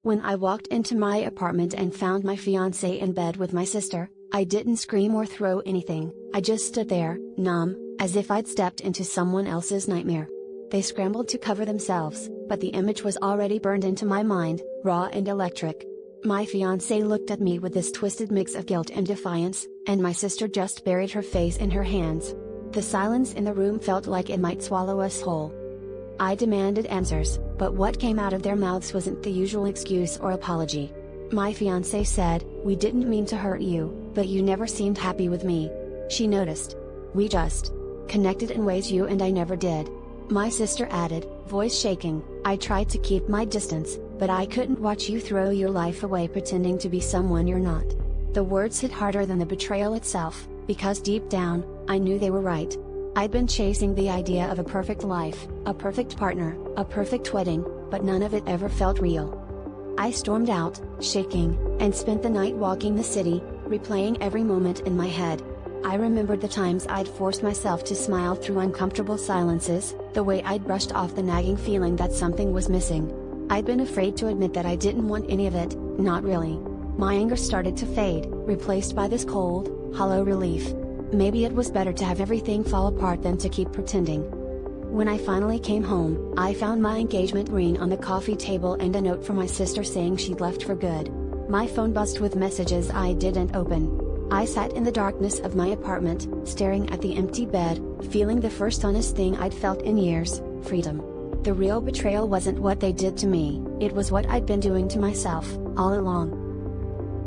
When I walked into my apartment and found my fiancé in bed with my sister, I didn't scream or throw anything, I just stood there, numb, as if I'd stepped into someone else's nightmare. They scrambled to cover themselves, but the image was already burned into my mind, raw and electric. My fiancé looked at me with this twisted mix of guilt and defiance, and my sister just buried her face in her hands. The silence in the room felt like it might swallow us whole. I demanded answers, but what came out of their mouths wasn't the usual excuse or apology. My fiancé said, "We didn't mean to hurt you, but you never seemed happy with me." She noticed. "We just connected in ways you and I never did." My sister added, voice shaking, "I tried to keep my distance, but I couldn't watch you throw your life away pretending to be someone you're not." The words hit harder than the betrayal itself, because deep down, I knew they were right. I'd been chasing the idea of a perfect life, a perfect partner, a perfect wedding, but none of it ever felt real. I stormed out, shaking, and spent the night walking the city, replaying every moment in my head. I remembered the times I'd forced myself to smile through uncomfortable silences, the way I'd brushed off the nagging feeling that something was missing. I'd been afraid to admit that I didn't want any of it, not really. My anger started to fade, replaced by this cold, hollow relief. Maybe it was better to have everything fall apart than to keep pretending. When I finally came home, I found my engagement ring on the coffee table and a note from my sister saying she'd left for good. My phone buzzed with messages I didn't open. I sat in the darkness of my apartment, staring at the empty bed, feeling the first honest thing I'd felt in years, freedom. The real betrayal wasn't what they did to me, it was what I'd been doing to myself, all along.